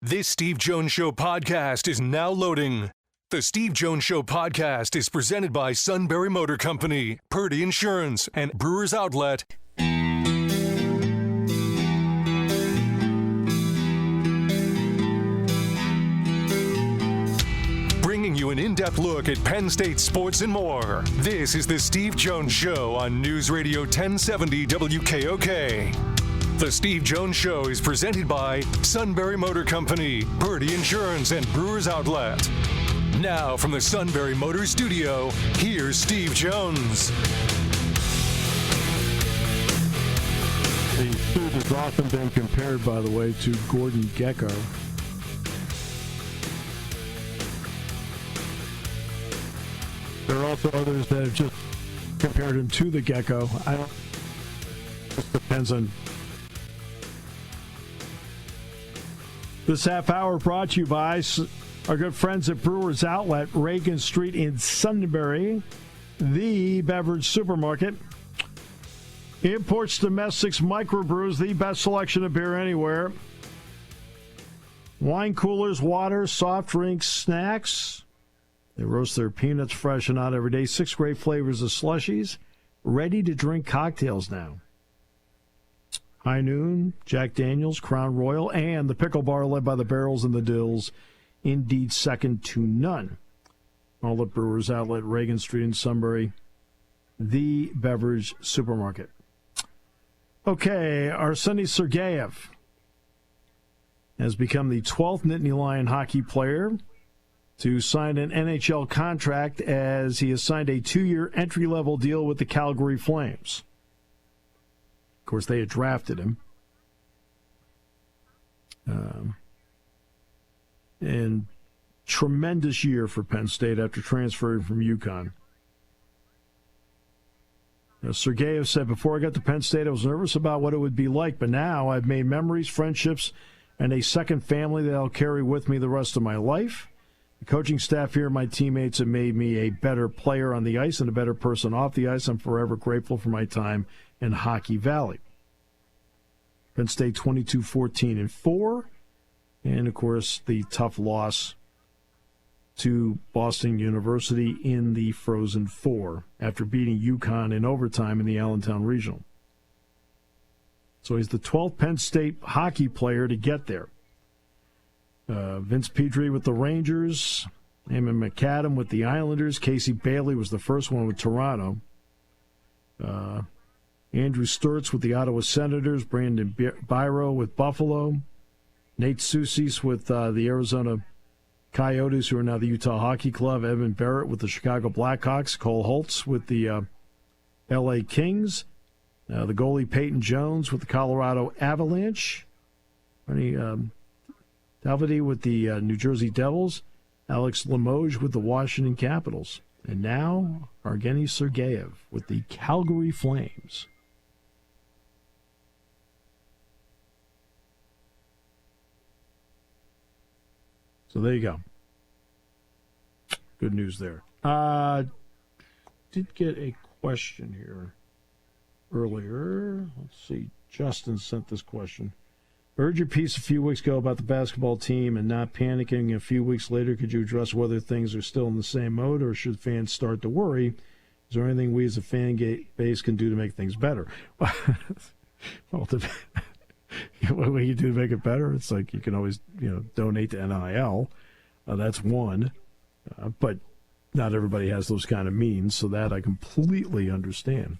This Steve Jones Show podcast is now loading. The Steve Jones Show podcast is presented by Sunbury Motor Company, Purdy Insurance, and Brewers Outlet. Bringing you an in-depth look at Penn State sports and more. This is the Steve Jones Show on News Radio 1070 WKOK. The Steve Jones Show is presented by Sunbury Motor Company, Purdy Insurance, and Brewers Outlet. Now from the Sunbury Motor Studio, here's Steve Jones. The suit has often been compared, by the way, to Gordon Gekko. There are also others that have just compared him to the Gecko. It just depends on. This half hour brought to you by our good friends at Brewers Outlet, Reagan Street in Sunbury, the beverage supermarket. Imports, domestics, microbrews, the best selection of beer anywhere. Wine coolers, water, soft drinks, snacks. They roast their peanuts fresh and out every day. 6 great flavors of slushies. Ready-to-drink cocktails now. High Noon, Jack Daniels, Crown Royal, and the Pickle Bar led by the Barrels and the Dills. Indeed, second to none. All at Brewers Outlet, Reagan Street in Sunbury, the beverage supermarket. Okay, Arseny Sergeyev has become the 12th Nittany Lion hockey player to sign an NHL contract as he has signed a 2-year entry-level deal with the Calgary Flames. Of course, they had drafted him. And tremendous year for Penn State after transferring from UConn. Sergeyev said, before I got to Penn State, I was nervous about what it would be like, but now I've made memories, friendships, and a second family that I'll carry with me the rest of my life. The coaching staff here, my teammates, have made me a better player on the ice and a better person off the ice. I'm forever grateful for my time in Hockey Valley. Penn State 22-14-4. And, of course, the tough loss to Boston University in the Frozen Four after beating UConn in overtime in the Allentown Regional. So he's the 12th Penn State hockey player to get there. Vince Pedri with the Rangers, Eamon McAdam with the Islanders, Casey Bailey was the first one with Toronto. Andrew Sturtz with the Ottawa Senators, Brandon Biro with Buffalo, Nate Soucis with the Arizona Coyotes, who are now the Utah Hockey Club, Evan Barrett with the Chicago Blackhawks, Cole Holtz with the L.A. Kings, the goalie Peyton Jones with the Colorado Avalanche, Dalvady with the New Jersey Devils, Alex Limoges with the Washington Capitals, and now Arseny Sergeyev with the Calgary Flames. So there you go. Good news there. Did get a question here earlier. Let's see. Justin sent this question. I heard your piece a few weeks ago about the basketball team and not panicking. A few weeks later, could you address whether things are still in the same mode or should fans start to worry? Is there anything we as a fan base can do to make things better? Well, what can you do to make it better? It's like you can always, donate to NIL. That's one. But not everybody has those kind of means, so that I completely understand.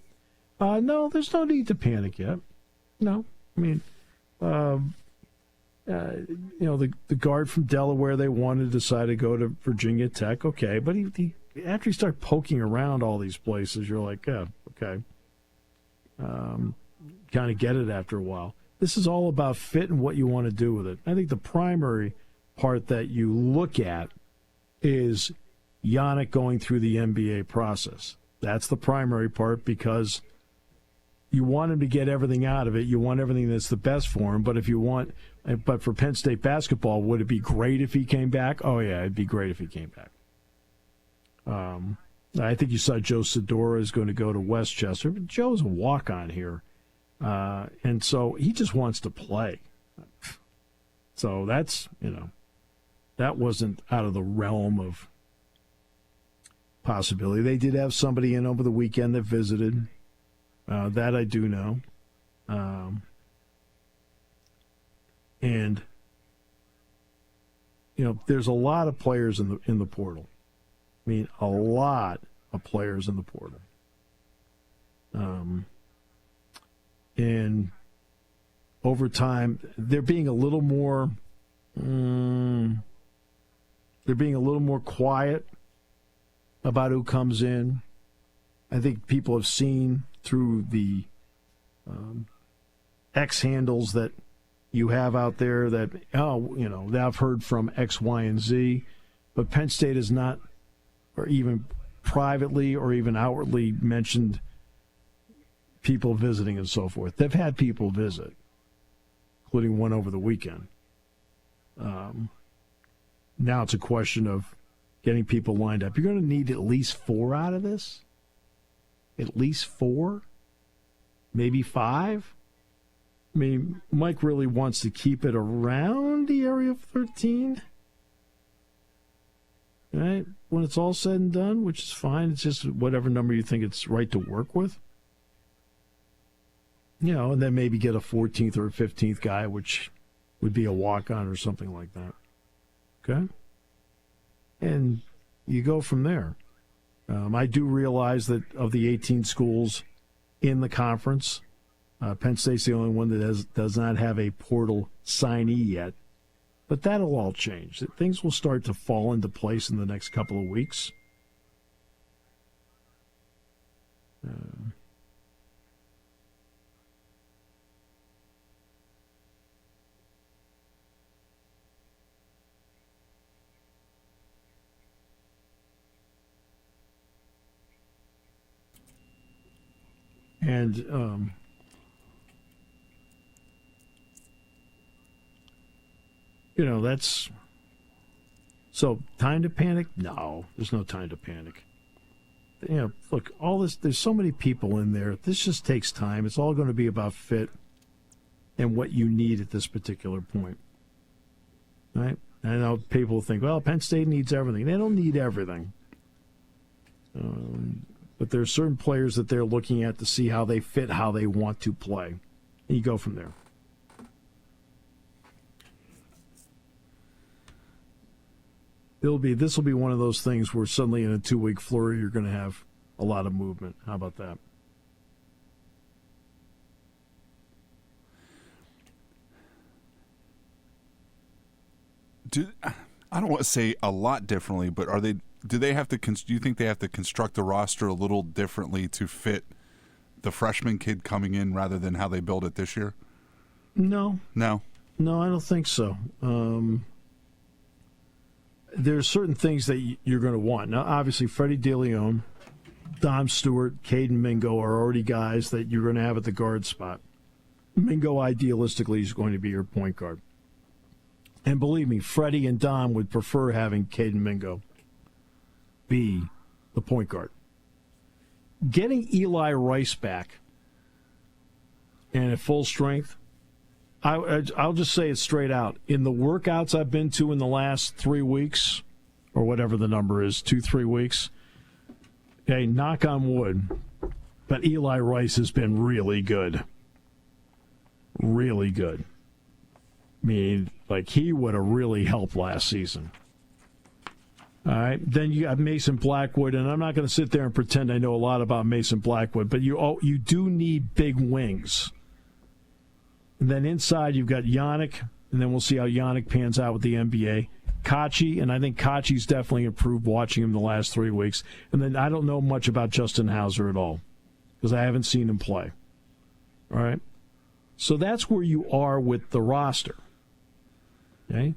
No, there's no need to panic yet. No. I mean, the guard from Delaware they wanted decided to go to Virginia Tech. Okay, but he after you start poking around all these places, you're like, yeah, okay. Kind of get it after a while. This is all about fit and what you want to do with it. I think the primary part that you look at is Yannick going through the NBA process. That's the primary part because you want him to get everything out of it. You want everything that's the best for him. But for Penn State basketball, would it be great if he came back? Oh, yeah, it'd be great if he came back. I think you saw Joe Sedora is going to go to Westchester. But Joe's a walk-on here. And so he just wants to play. So that's, that wasn't out of the realm of possibility. They did have somebody in over the weekend that visited. That I do know. And there's a lot of players in the portal. I mean, a lot of players in the portal. And over time, they're being a little more. They're being a little more quiet about who comes in. I think people have seen through the X handles that you have out there that, that I've heard from X, Y, and Z, but Penn State has not, or even privately or even outwardly mentioned people visiting and so forth. They've had people visit, including one over the weekend. Now it's a question of getting people lined up. You're going to need at least 4 out of this. At least 4, maybe 5. I mean, Mike really wants to keep it around the area of 13. Right? When it's all said and done, which is fine. It's just whatever number you think it's right to work with. And then maybe get a 14th or a 15th guy, which would be a walk-on or something like that. Okay? And you go from there. I do realize that of the 18 schools in the conference, Penn State's the only one that does not have a portal signee yet. But that'll all change. Things will start to fall into place in the next couple of weeks. And that's so time to panic? No, there's no time to panic. Look, all this, there's so many people in there. This just takes time. It's all going to be about fit and what you need at this particular point. Right? I know people think, well, Penn State needs everything. They don't need everything. But there are certain players that they're looking at to see how they fit, how they want to play. And you go from there. This will be one of those things where suddenly in a 2-week flurry you're going to have a lot of movement. How about that? I don't want to say a lot differently, but do you think they have to construct the roster a little differently to fit the freshman kid coming in rather than how they build it this year? No, I don't think so. There's certain things that you're going to want. Now, obviously, Freddie DeLeon, Dom Stewart, Caden Mingo are already guys that you're going to have at the guard spot. Mingo, idealistically, is going to be your point guard. And believe me, Freddie and Dom would prefer having Caden Mingo be the point guard. Getting Eli Rice back and at full strength, I'll just say it straight out. In the workouts I've been to in the last 3 weeks, or whatever the number is, 2-3 weeks, okay, knock on wood, but Eli Rice has been really good. Really good. I mean, he would have really helped last season. All right, then you have Mason Blackwood, and I'm not going to sit there and pretend I know a lot about Mason Blackwood, but you do need big wings. And then inside you've got Yannick, and then we'll see how Yannick pans out with the NBA. Kachi, and I think Kachi's definitely improved watching him the last 3 weeks. And then I don't know much about Justin Hauser at all because I haven't seen him play. All right? So that's where you are with the roster. Okay?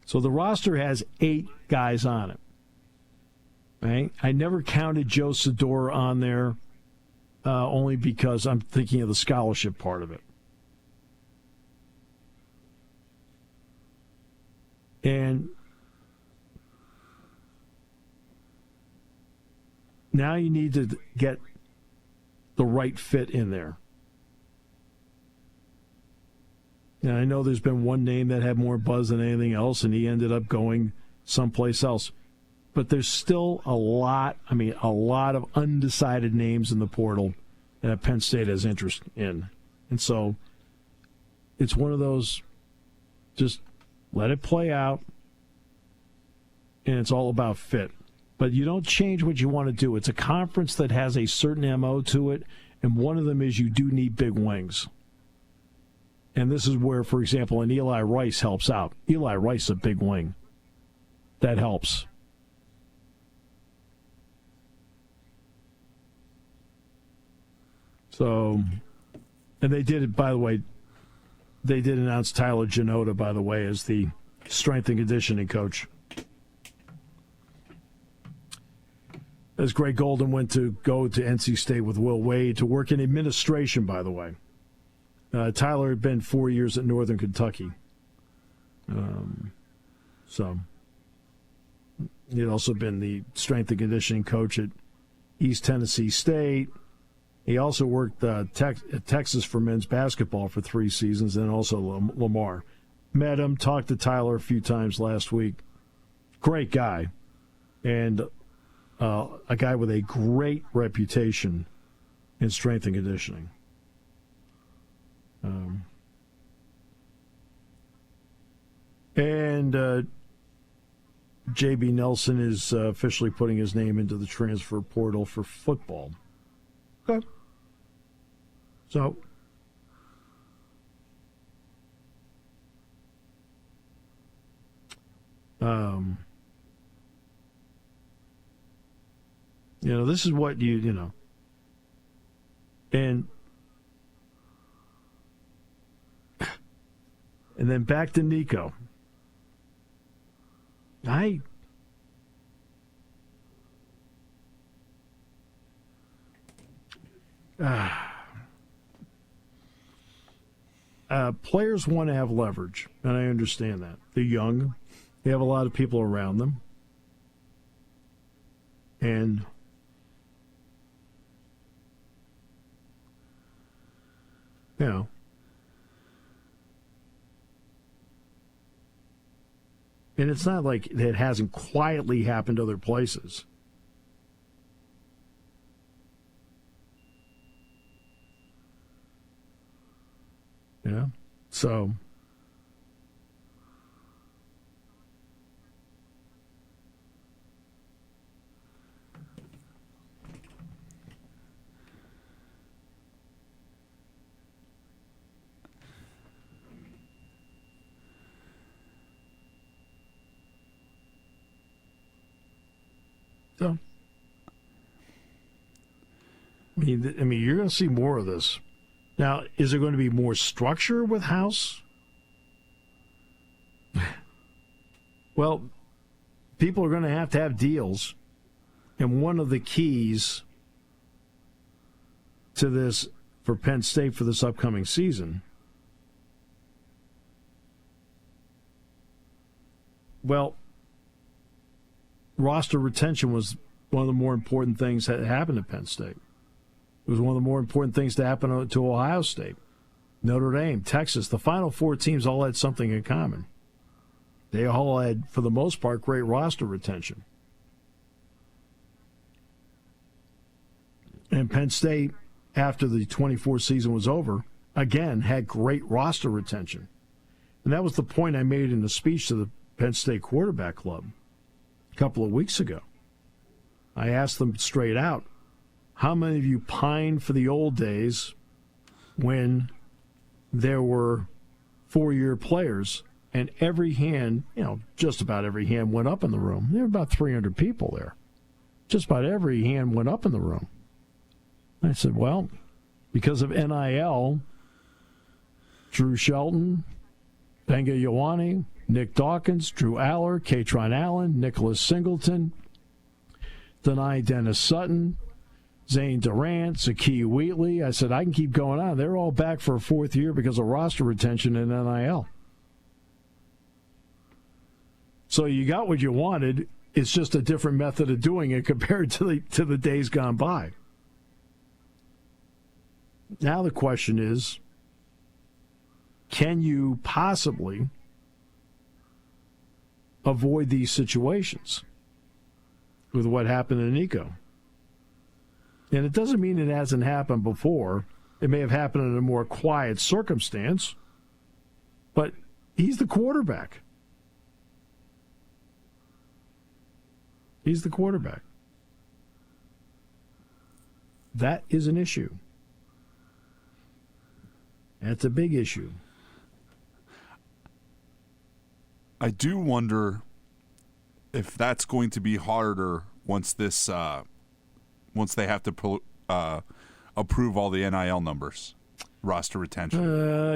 So the roster has 8 guys on it. Right? I never counted Joe Sedora on there only because I'm thinking of the scholarship part of it. And now you need to get the right fit in there. And I know there's been one name that had more buzz than anything else, and he ended up going someplace else. But there's still a lot of undecided names in the portal that Penn State has interest in. And so it's one of those, just let it play out, and it's all about fit. But you don't change what you want to do. It's a conference that has a certain MO to it, and one of them is you do need big wings. And this is where, for example, an Eli Rice helps out. Eli Rice is a big wing. That helps. So, and they did it, by the way, they did announce Tyler Janota, by the way, as the strength and conditioning coach. As Greg Golden went to go to NC State with Will Wade to work in administration, by the way. Tyler had been 4 years at Northern Kentucky. So he'd also been the strength and conditioning coach at East Tennessee State. He also worked at Texas for men's basketball for 3 seasons, and also Lamar. Met him, talked to Tyler a few times last week. Great guy. And a guy with a great reputation in strength and conditioning. J.B. Nelson is officially putting his name into the transfer portal for football. Okay. So, this is what and then back to Nico. Players want to have leverage, and I understand that. They're young. They have a lot of people around them. And and it's not like it hasn't quietly happened other places. So I mean, you're going to see more of this. Now, is there going to be more structure with House? Well, people are going to have deals. And one of the keys to this for Penn State for this upcoming season, well, roster retention was one of the more important things that happened at Penn State. It was one of the more important things to happen to Ohio State, Notre Dame, Texas. The Final Four teams all had something in common. They all had, for the most part, great roster retention. And Penn State, after the 24 season was over, again had great roster retention. And that was the point I made in the speech to the Penn State Quarterback Club a couple of weeks ago. I asked them straight out, how many of you pined for the old days when there were 4-year players and every hand, just about every hand went up in the room? There were about 300 people there. Just about every hand went up in the room. I said, well, because of NIL, Drew Shelton, Benga Ioane, Nick Dawkins, Drew Aller, Katron Allen, Nicholas Singleton, Denai Dennis Sutton, Zane Durant, Zakee Wheatley. I said, I can keep going on. They're all back for a 4th year because of roster retention and NIL. So you got what you wanted. It's just a different method of doing it compared to the days gone by. Now the question is, can you possibly avoid these situations with what happened to Nico? And it doesn't mean it hasn't happened before. It may have happened in a more quiet circumstance, but he's the quarterback. He's the quarterback. That is an issue. That's a big issue. I do wonder if that's going to be harder once this, once they have to approve all the NIL numbers, roster retention.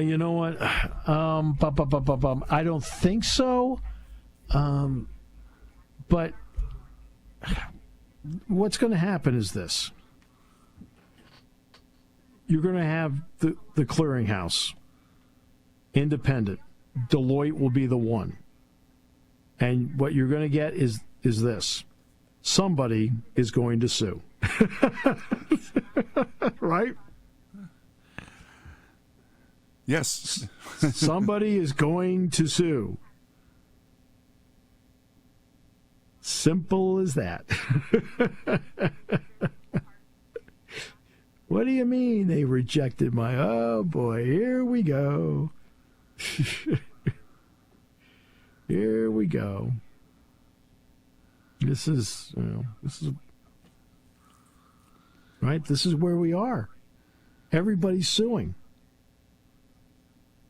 You know what? I don't think so. But what's going to happen is this. You're going to have the clearinghouse, independent. Deloitte will be the one. And what you're going to get is this. Somebody is going to sue. Right? Yes. Somebody is going to sue. Simple as that. What do you mean they rejected my... Oh, boy, here we go. Here we go. This is right. This is where we are. Everybody's suing.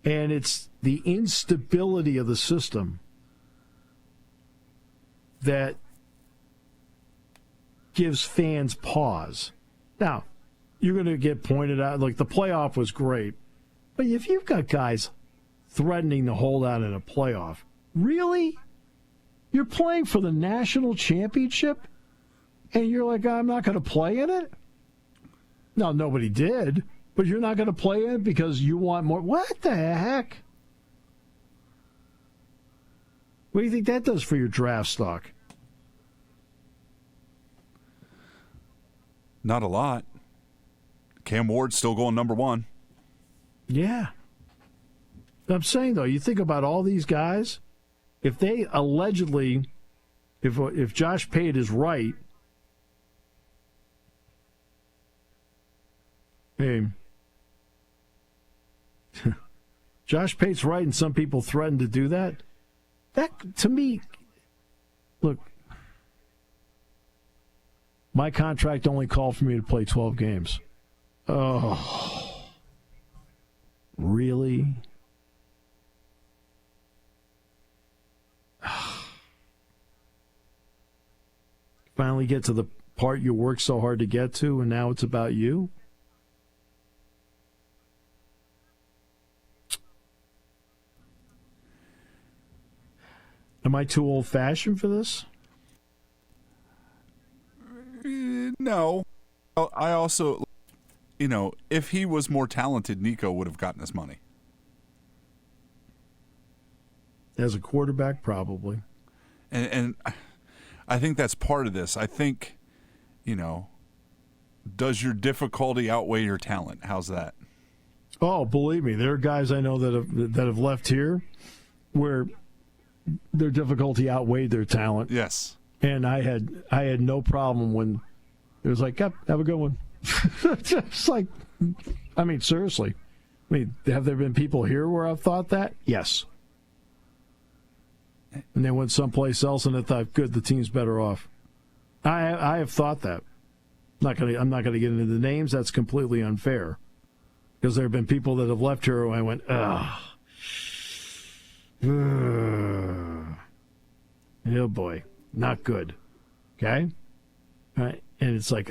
And it's the instability of the system that gives fans pause. Now, you're going to get pointed out, like the playoff was great, but if you've got guys threatening to hold out in a playoff, really? You're playing for the national championship, and you're like, I'm not going to play in it? No, nobody did, but you're not going to play in it because you want more. What the heck? What do you think that does for your draft stock? Not a lot. Cam Ward's still going number one. Yeah. I'm saying, though, you think about all these guys, if they allegedly, if Josh Pate is right, hey, Josh Pate's right and some people threaten to do that, that, to me, look, my contract only called for me to play 12 games. Oh, really? Finally get to the part you worked so hard to get to, and now it's about you? Am I too old-fashioned for this? No. I also, if he was more talented, Nico would have gotten his money. As a quarterback, probably. And I think that's part of this. I think, does your difficulty outweigh your talent? How's that? Oh, believe me, there are guys I know that have left here where their difficulty outweighed their talent. Yes. And I had no problem when it was like, yep, have a good one. Just like, I mean, seriously. I mean, have there been people here where I've thought that? Yes. And they went someplace else and I thought, good, the team's better off. I have thought that. I'm not gonna get into the names. That's completely unfair. Because there have been people that have left here who I went, ugh. Oh boy, not good. Okay? All right. And it's like,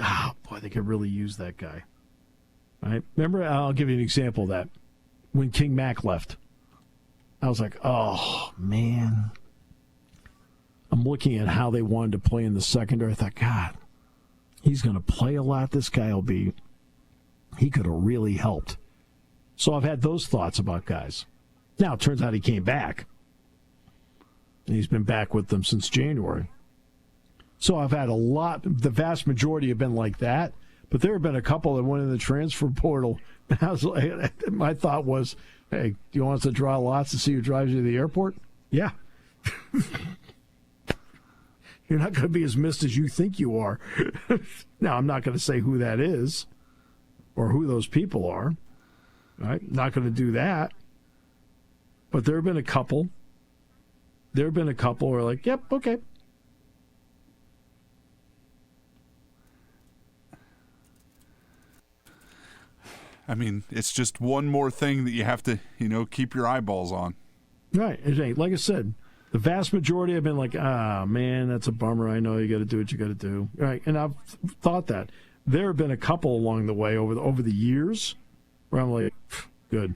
boy, they could really use that guy. All right? Remember, I'll give you an example of that. When King Mack left, I was like, oh, man. I'm looking at how they wanted to play in the secondary. I thought, God, he's going to play a lot. This guy he could have really helped. So I've had those thoughts about guys. Now, it turns out he came back. And he's been back with them since January. So I've had the vast majority have been like that. But there have been a couple that went in the transfer portal. And my thought was, Hey, do you want us to draw lots to see who drives you to the airport? Yeah. You're not going to be as missed as you think you are. Now, I'm not going to say who that is or who those people are. Right? Not going to do that. But there have been a couple. There have been a couple who are like, yep, okay. I mean, it's just one more thing that you have to, keep your eyeballs on. Right. Like I said, the vast majority have been like, man, that's a bummer. I know you got to do what you got to do. Right. And I've thought that. There have been a couple along the way over the years where I'm like, good.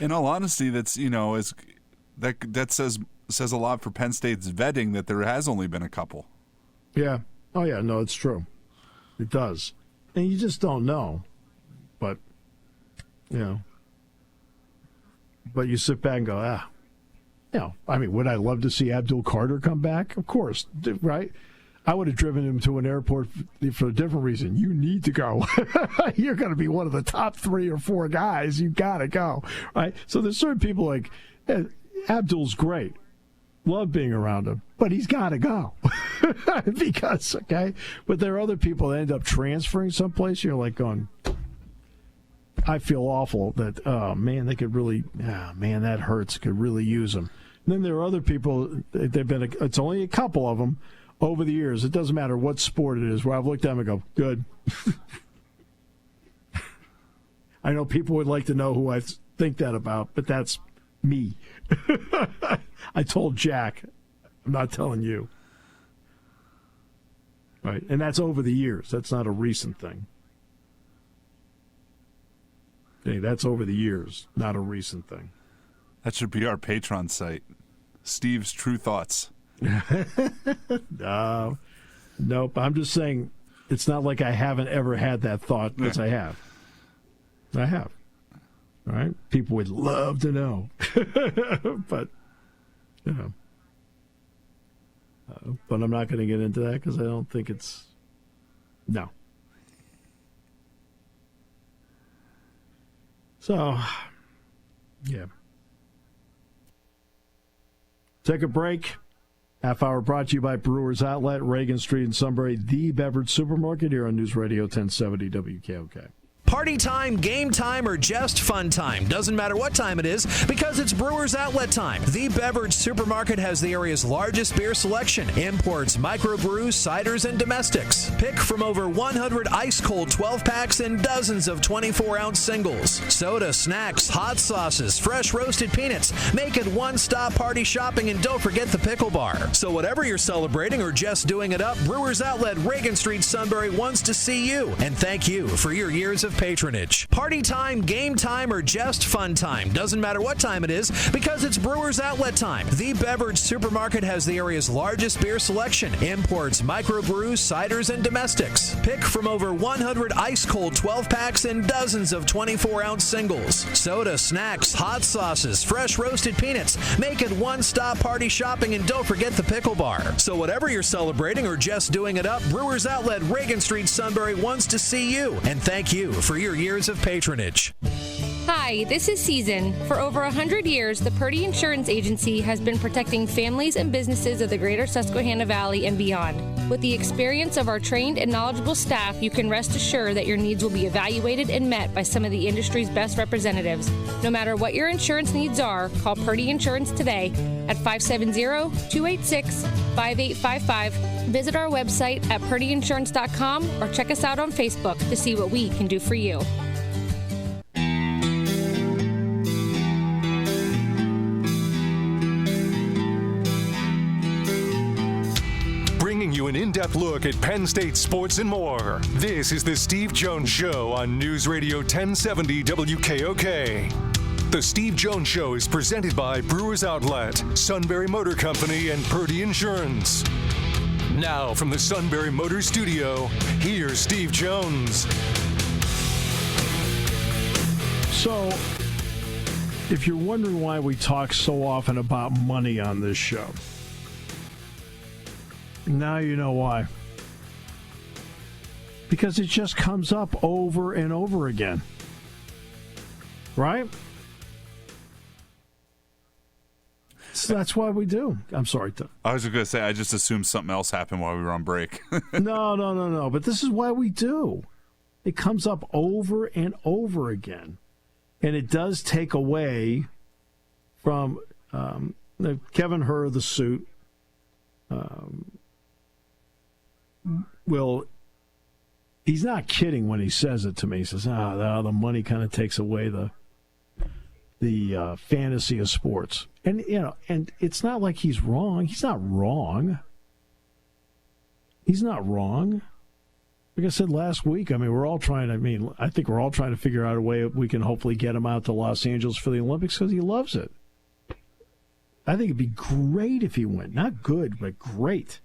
In all honesty, that's, that says a lot for Penn State's vetting that there has only been a couple. Yeah. Oh, yeah. No, it's true. It does. And you just don't know. But, but you sit back and go, I mean, would I love to see Abdul Carter come back? Of course, right? I would have driven him to an airport for a different reason. You need to go. You're going to be one of the top 3 or 4 guys. You got to go, right? So there's certain people like, Abdul's great. Love being around him, but he's got to go because, but there are other people that end up transferring someplace. You're like going, I feel awful that, man, they could really, man, that hurts. Could really use them. And then there are other people, it's only a couple of them over the years. It doesn't matter what sport it is, where I've looked at them and go, good. I know people would like to know who I think that about, but that's me. I told Jack, I'm not telling you. Right, and that's over the years. That's not a recent thing. Okay, that's over the years, not a recent thing. That should be our Patreon site. Steve's True Thoughts. No, nope. I'm just saying it's not like I haven't ever had that thought, because I have. I have. All right? People would love to know. But, but I'm not going to get into that because I don't think it's... No. So, yeah. Take a break. Half hour brought to you by Brewers Outlet, Reagan Street in Sunbury, the beverage supermarket here on News Radio 1070 WKOK. Party time, game time, or just fun time. Doesn't matter what time it is, because it's Brewers Outlet time. The beverage supermarket has the area's largest beer selection. Imports, microbrews, ciders, and domestics. Pick from over 100 ice-cold 12-packs and dozens of 24-ounce singles. Soda, snacks, hot sauces, fresh roasted peanuts. Make it one-stop party shopping, and don't forget the pickle bar. So whatever you're celebrating or just doing it up, Brewers Outlet, Reagan Street, Sunbury wants to see you. And thank you for your years of patronage. Party time, game time, or just fun time. Doesn't matter what time it is, because it's Brewers Outlet time. The beverage supermarket has the area's largest beer selection. Imports, microbrews, ciders, and domestics. Pick from over 100 ice-cold 12-packs and dozens of 24-ounce singles. Soda, snacks, hot sauces, fresh roasted peanuts. Make it one-stop party shopping, and don't forget the pickle bar. So whatever you're celebrating or just doing it up, Brewers Outlet, Reagan Street, Sunbury wants to see you. And thank you for your years of patronage. Hi, this is Season. For over 100 years, the Purdy Insurance Agency has been protecting families and businesses of the greater Susquehanna Valley and beyond. With the experience of our trained and knowledgeable staff, you can rest assured that your needs will be evaluated and met by some of the industry's best representatives. No matter what your insurance needs are, call Purdy Insurance today at 570-286-5855. Visit our website at purdyinsurance.com or check us out on Facebook to see what we can do for you. Bringing you an in-depth look at Penn State sports and more. This is the Steve Jones Show on News Radio 1070 WKOK. The Steve Jones Show is presented by Brewers Outlet, Sunbury Motor Company, and Purdy Insurance. Now, from the Sunbury Motor Studio, here's Steve Jones. So, if you're wondering why we talk so often about money on this show, now you know why. Because it just comes up over and over again. Right? So that's why we do. I'm sorry, Tom. I was going to say, I just assumed something else happened while we were on break. No. But this is why we do. It comes up over and over again. And it does take away from Kevin Herr, the suit. Well, he's not kidding when he says it to me. He says, the money kind of takes away the fantasy of sports. And, and it's not like he's wrong. He's not wrong. He's not wrong. Like I said last week, I think we're all trying to figure out a way we can hopefully get him out to Los Angeles for the Olympics because he loves it. I think it'd be great if he went. Not good, but great.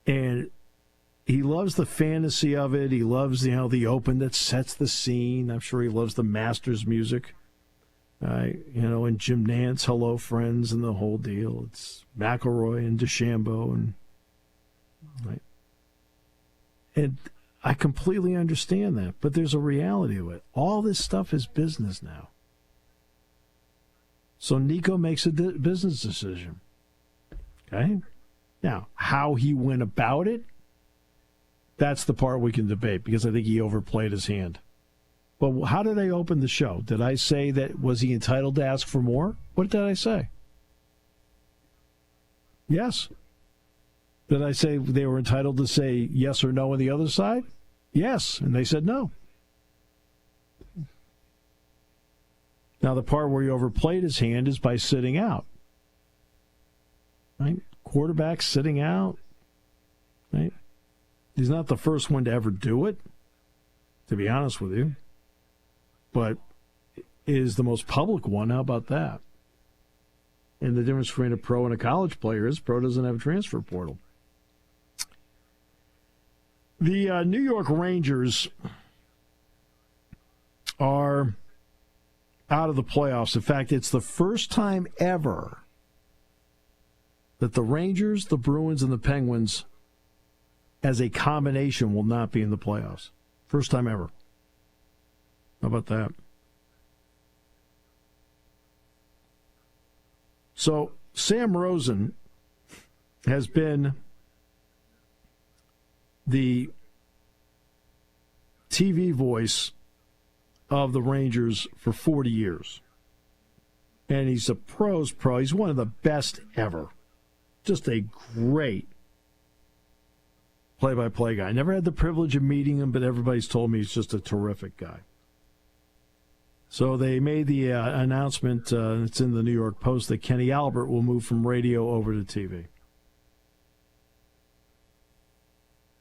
And he loves the fantasy of it. He loves, the Open that sets the scene. I'm sure he loves the Masters music. And Jim Nantz, Hello Friends, and the whole deal. It's McIlroy and DeChambeau, and right. And I completely understand that, but there's a reality to it. All this stuff is business now. So Nico makes a business decision. Okay? Now, how he went about it, that's the part we can debate, because I think he overplayed his hand. But how did they open the show? Did I say that was he entitled to ask for more? What did I say? Yes. Did I say they were entitled to say yes or no on the other side? Yes. And they said no. Now, the part where he overplayed his hand is by sitting out. Right? Quarterback sitting out. Right? He's not the first one to ever do it, to be honest with you. But is the most public one. How about that? And the difference between a pro and a college player is pro doesn't have a transfer portal. The New York Rangers are out of the playoffs. In fact, it's the first time ever that the Rangers, the Bruins, and the Penguins as a combination will not be in the playoffs. First time ever. How about that? So Sam Rosen has been the TV voice of the Rangers for 40 years. And he's a pro's pro. He's one of the best ever. Just a great play-by-play guy. I never had the privilege of meeting him, but everybody's told me he's just a terrific guy. So they made the announcement, it's in the New York Post, that Kenny Albert will move from radio over to TV.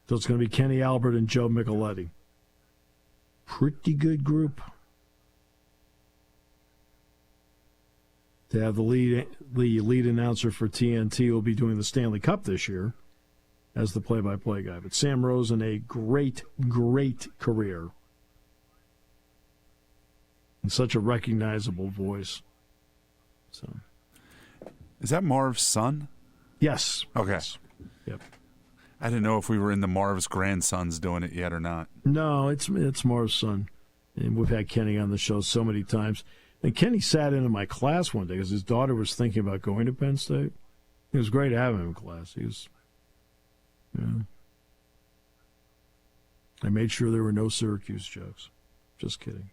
So it's going to be Kenny Albert and Joe Micheletti. Pretty good group. To have the lead announcer for TNT will be doing the Stanley Cup this year as the play-by-play guy. But Sam Rosen, a great, great career. And such a recognizable voice. So, is that Marv's son? Yes. Okay. Yes. Yep. I didn't know if we were in the Marv's grandsons doing it yet or not. No, it's Marv's son. And we've had Kenny on the show so many times. And Kenny sat into my class one day because his daughter was thinking about going to Penn State. It was great having him in class. He was, I made sure there were no Syracuse jokes. Just kidding.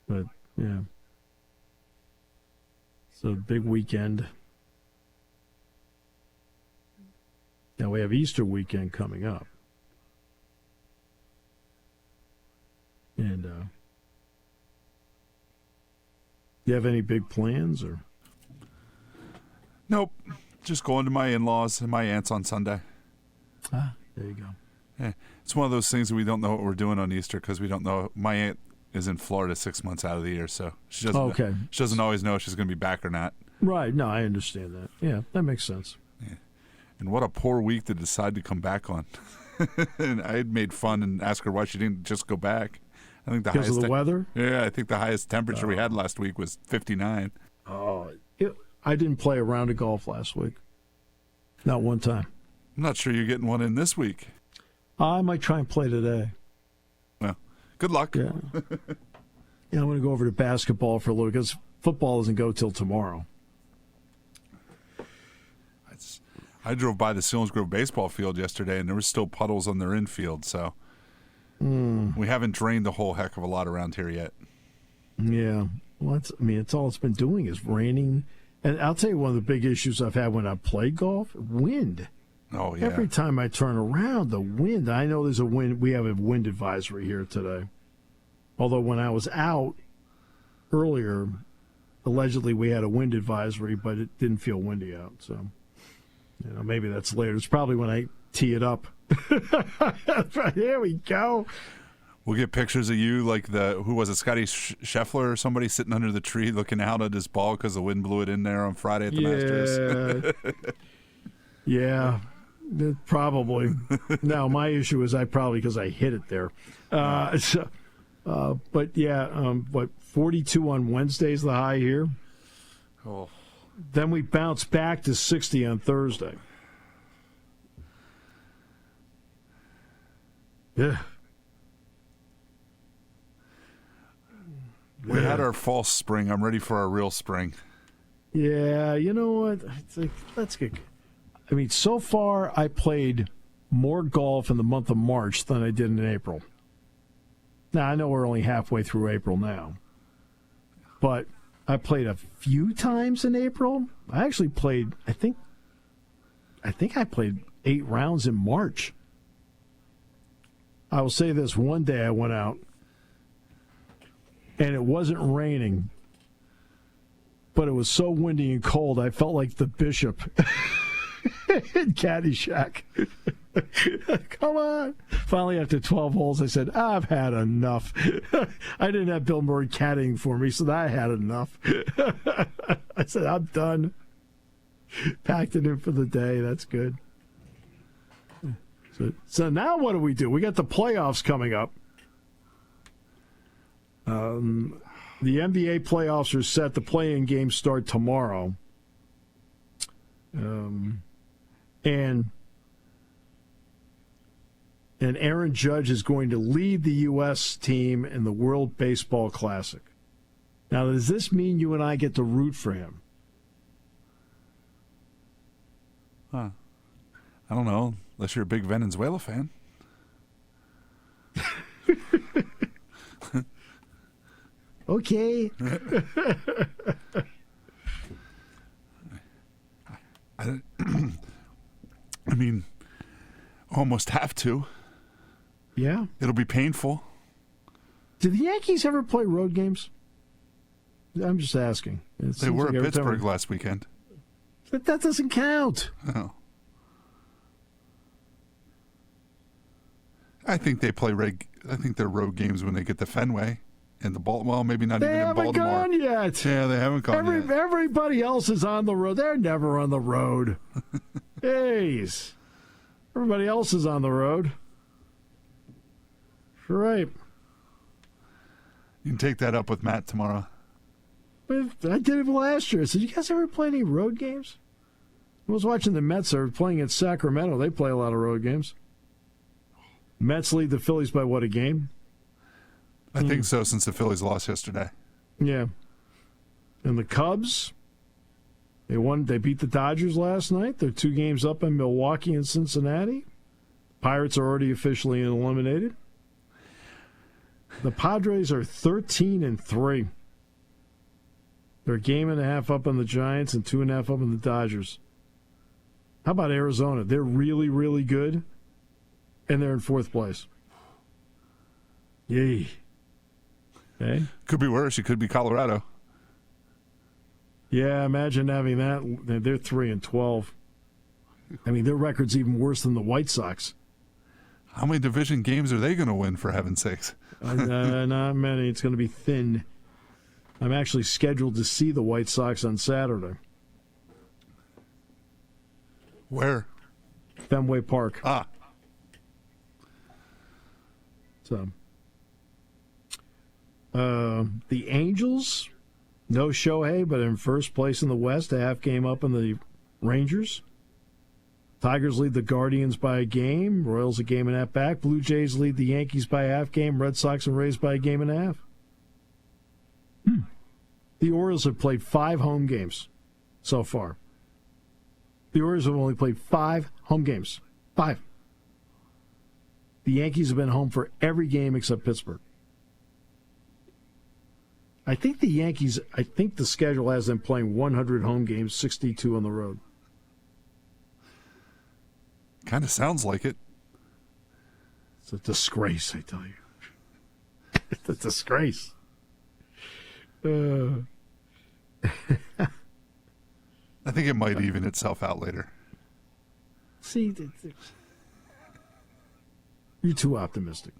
But, yeah. It's a big weekend. Now we have Easter weekend coming up. And you have any big plans or? Nope. Just going to my in-laws and my aunts on Sunday. Ah, there you go. Yeah. It's one of those things that we don't know what we're doing on Easter because we don't know. My aunt is in Florida 6 months out of the year, so she doesn't always know if she's going to be back or not. Right. No, I understand that. Yeah, that makes sense. Yeah. And what a poor week to decide to come back on. And I had made fun and asked her why she didn't just go back. I think because of the weather? Yeah, I think the highest temperature we had last week was 59. Oh, I didn't play a round of golf last week. Not one time. I'm not sure you're getting one in this week. I might try and play today. Well, Good luck. Yeah. Yeah, I'm going to go over to basketball for a little because football doesn't go till tomorrow. I drove by the Selinsgrove baseball field yesterday, and there was still puddles on their infield, so we haven't drained the whole heck of a lot around here yet. Yeah. Well, it's all it's been doing is raining. And I'll tell you one of the big issues I've had when I play golf, wind. Oh, yeah. Every time I turn around, the wind. I know there's a wind. We have a wind advisory here today. Although when I was out earlier, allegedly we had a wind advisory, but it didn't feel windy out. So, maybe that's later. It's probably when I tee it up. Here we go. We'll get pictures of you like who was it, Scotty Scheffler or somebody sitting under the tree looking out at his ball because the wind blew it in there on Friday at the Masters. Yeah, probably. Now, my issue is because I hit it there. But yeah, 42 on Wednesday is the high here. Oh. Then we bounce back to 60 on Thursday. Yeah. We had our false spring. I'm ready for our real spring. Yeah, you know what? Let's get. I mean, so far I played more golf in the month of March than I did in April. Now, I know we're only halfway through April now, but I played a few times in April. I actually played, I think I played 8 rounds in March. I will say this, one day I went out, and it wasn't raining, but it was so windy and cold, I felt like the bishop in Caddyshack. Come on. Finally, after 12 holes, I said, I've had enough. I didn't have Bill Murray caddying for me, so I had enough. I said, I'm done. Packed it in for the day. That's good. So now what do? We got the playoffs coming up. The NBA playoffs are set. The play-in games start tomorrow. And Aaron Judge is going to lead the U.S. team in the World Baseball Classic. Now, does this mean you and I get to root for him? Huh. I don't know, unless you're a big Venezuela fan. Okay. I mean, almost have to. Yeah. It'll be painful. Did the Yankees ever play road games? I'm just asking. They were at Pittsburgh last weekend. That doesn't count. Oh. I think they play I think they're road games when they get to Fenway and the Well, maybe not even in Baltimore. They haven't gone yet. Yeah, they haven't gone yet. Everybody else is on the road. They're never on the road. Jeez. Everybody else is on the road. Right. You can take that up with Matt tomorrow. But I did it last year. I said, you guys ever play any road games? I was watching the Mets. They were playing at Sacramento. They play a lot of road games. Mets lead the Phillies by what, a game? I think so, since the Phillies lost yesterday. Yeah. And the Cubs, they beat the Dodgers last night. They're 2 games up in Milwaukee and Cincinnati. Pirates are already officially eliminated. The Padres are 13-3. They're a game and a half up on the Giants and 2.5 up on the Dodgers. How about Arizona? They're really, really good, and they're in 4th place. Yay. Okay. Could be worse. It could be Colorado. Yeah, imagine having that. They're 3-12. I mean, their record's even worse than the White Sox. How many division games are they going to win, for heaven's sakes? Not many. It's going to be thin. I'm actually scheduled to see the White Sox on Saturday. Where? Fenway Park. Ah. So, the Angels, no Shohei, but in first place in the West, a half game up in the Rangers. Tigers lead the Guardians by a game. Royals a game and a half back. Blue Jays lead the Yankees by a half game. Red Sox and Rays by a game and a half. The Orioles have played 5 home games so far. The Orioles have only played 5 home games. 5. The Yankees have been home for every game except Pittsburgh. I think the schedule has them playing 100 home games, 62 on the road. Kind of sounds like it. It's a disgrace, I tell you. It's a disgrace. I think it might even itself out later. See, you're too optimistic.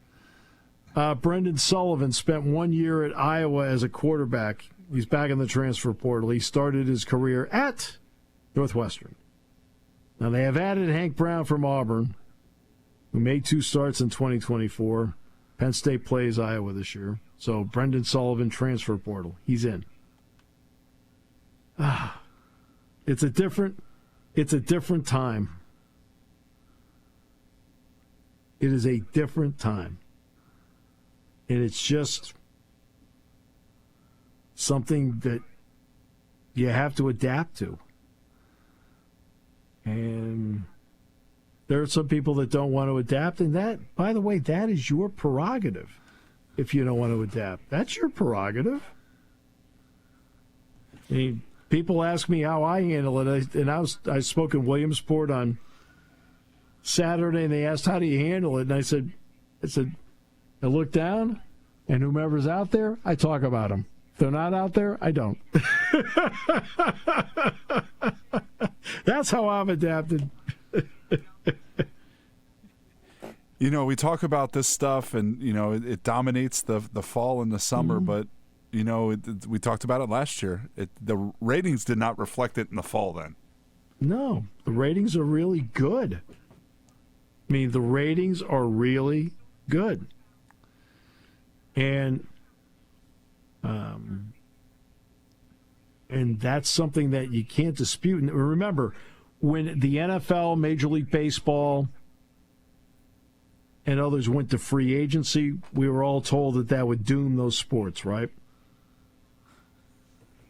Brendan Sullivan spent 1 year at Iowa as a quarterback. He's back in the transfer portal. He started his career at Northwestern. Now, they have added Hank Brown from Auburn, who made 2 starts in 2024. Penn State plays Iowa this year. So, Brendan Sullivan, transfer portal. He's in. It's a different time. It is a different time. And it's just something that you have to adapt to. And there are some people that don't want to adapt. And that, by the way, that is your prerogative if you don't want to adapt. That's your prerogative. I mean, people ask me how I handle it. I spoke in Williamsport on Saturday, and they asked, how do you handle it? And I said, I look down, and whomever's out there, I talk about them. If they're not out there, I don't. That's how I'm adapted. You know, we talk about this stuff, and, you know, it dominates the fall and the summer, but, you know, we talked about it last year. The ratings did not reflect it in the fall then. No, the ratings are really good. I mean, the ratings are really good. And that's something that you can't dispute. And remember, when the NFL, Major League Baseball, and others went to free agency, we were all told that would doom those sports, right?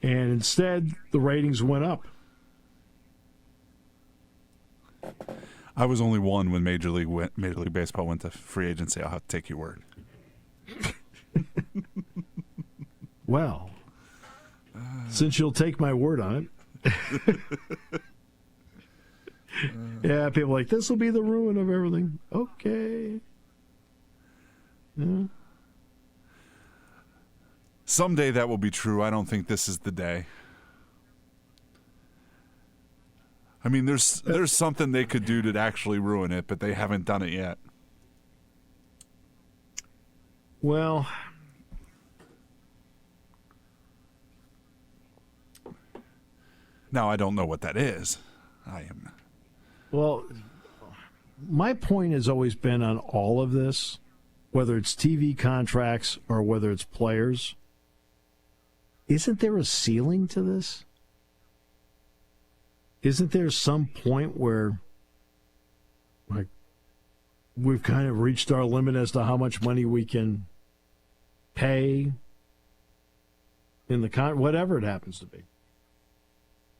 And instead, the ratings went up. I was only one when Major League Baseball went to free agency. I'll have to take your word. Well, since you'll take my word on it. Yeah, people are like, this will be the ruin of everything. Okay. Yeah. Someday that will be true. I don't think this is the day. I mean, there's something they could do to actually ruin it, but they haven't done it yet. Well, now I don't know what that is. Well, my point has always been on all of this, whether it's TV contracts or whether it's players. Isn't there a ceiling to this? Isn't there some point where, like, we've kind of reached our limit as to how much money we can pay in the whatever it happens to be?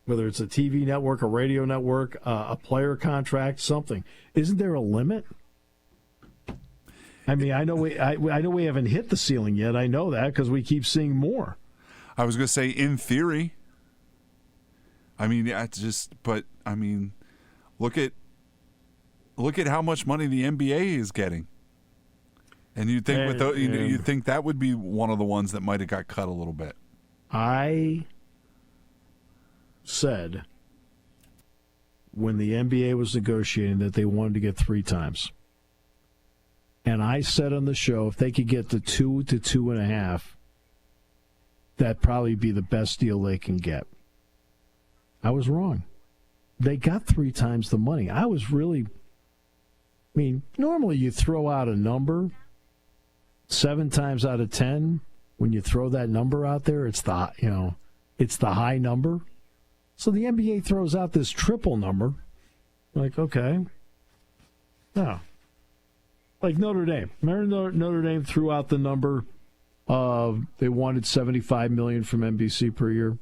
Whether it's a TV network, a radio network, a player contract, something. Isn't there a limit? I mean, I know we haven't hit the ceiling yet. I know that because we keep seeing more. I was going to say, in theory. I mean, look at how much money the NBA is getting, and you'd think you'd think that would be one of the ones that might have got cut a little bit. I said when the NBA was negotiating that they wanted to get 3 times. And I said on the show, if they could get to 2 to 2.5, that'd probably be the best deal they can get. I was wrong. They got 3 times the money. Normally you throw out a number 7 times out of 10. When you throw that number out there, it's the high number. So the NBA throws out this triple number, Like, okay. No. Like Notre Dame. Remember Notre Dame threw out the number of they wanted $75 million from NBC per year?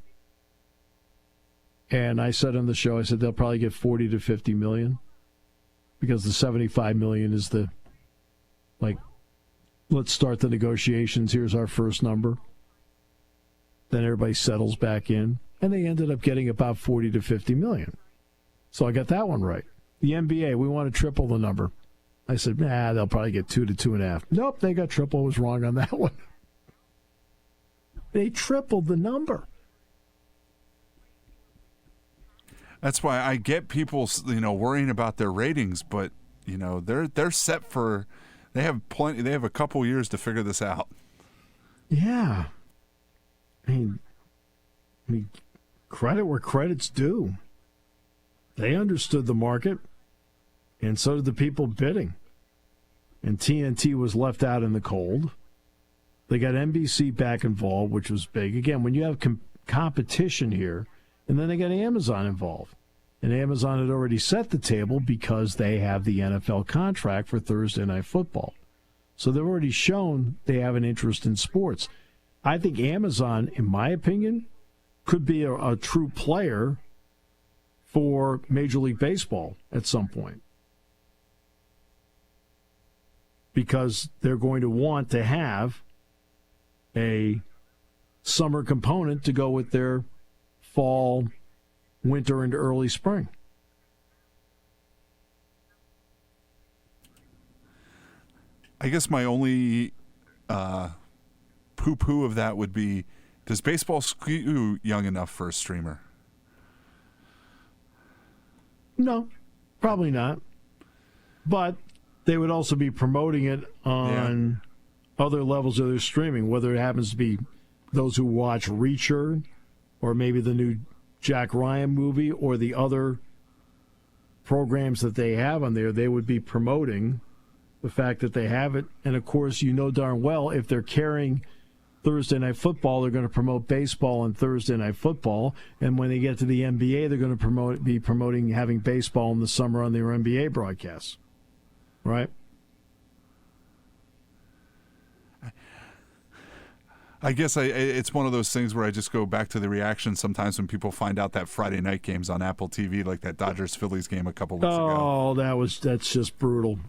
And I said on the show, I said they'll probably get $40 to $50 million because the $75 million is the, like, let's start the negotiations. Here's our first number. Then everybody settles back in. And they ended up getting about $40 to $50 million. So I got that one right. The NBA, we want to triple the number. I said, they'll probably get 2 to 2.5. Nope, they got triple. I was wrong on that one. They tripled the number. That's why I get people, worrying about their ratings, but they're set for. They have plenty. They have a couple years to figure this out. Yeah, I mean, credit where credit's due. They understood the market, and so did the people bidding. And TNT was left out in the cold. They got NBC back involved, which was big. Again, when you have competition here. And then they got Amazon involved. And Amazon had already set the table because they have the NFL contract for Thursday Night Football. So they've already shown they have an interest in sports. I think Amazon, in my opinion, could be a true player for Major League Baseball at some point. Because they're going to want to have a summer component to go with their fall, winter, and early spring. I guess my only poo-poo of that would be, does baseball skew young enough for a streamer? No, probably not. But they would also be promoting it on other levels of their streaming, whether it happens to be those who watch Reacher, or maybe the new Jack Ryan movie, or the other programs that they have on there. They would be promoting the fact that they have it. And, of course, darn well, if they're carrying Thursday Night Football, they're going to promote baseball on Thursday Night Football. And when they get to the NBA, they're going to be promoting having baseball in the summer on their NBA broadcasts. Right? I guess it's one of those things where I just go back to the reaction sometimes when people find out that Friday night game's on Apple TV, like that Dodgers-Phillies game a couple weeks ago. Oh, that's just brutal.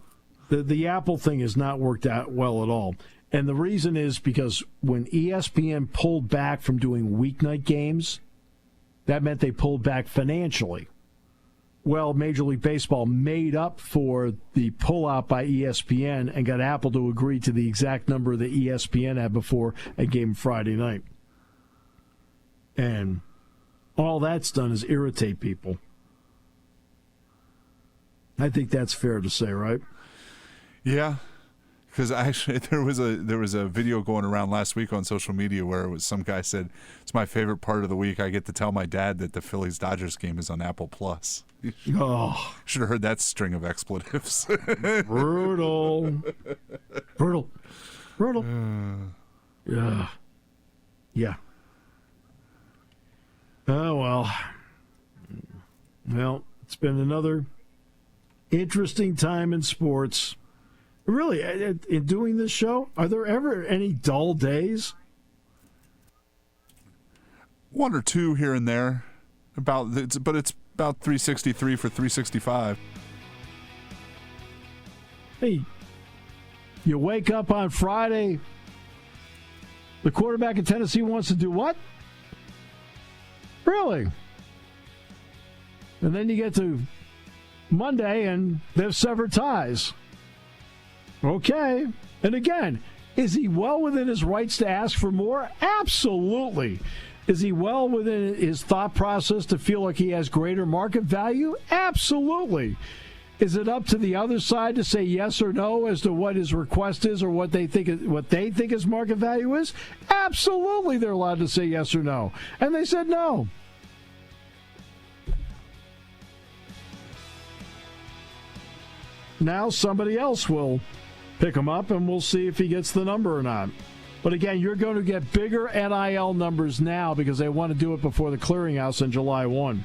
The Apple thing has not worked out well at all. And the reason is because when ESPN pulled back from doing weeknight games, that meant they pulled back financially. Well, Major League Baseball made up for the pullout by ESPN and got Apple to agree to the exact number that ESPN had before and gave them Friday night. And all that's done is irritate people. I think that's fair to say, right? Yeah, because actually there was a video going around last week on social media where it was some guy said, "It's my favorite part of the week. I get to tell my dad that the Phillies-Dodgers game is on Apple Plus." Oh, should have heard that string of expletives. Brutal. Yeah. Oh, well, it's been another interesting time in sports. Really, in doing this show, are there ever any dull days? One or two here and there, but it's about 363 for 365. Hey, you wake up on Friday, the quarterback in Tennessee wants to do what? Really? And then you get to Monday and they've severed ties. Okay. And again, is he well within his rights to ask for more? Absolutely. Is he well within his thought process to feel like he has greater market value? Absolutely. Is it up to the other side to say yes or no as to what his request is or what they think his market value is? Absolutely, they're allowed to say yes or no. And they said no. Now somebody else will pick him up, and we'll see if he gets the number or not. But again, you're going to get bigger NIL numbers now because they want to do it before the clearinghouse on July 1.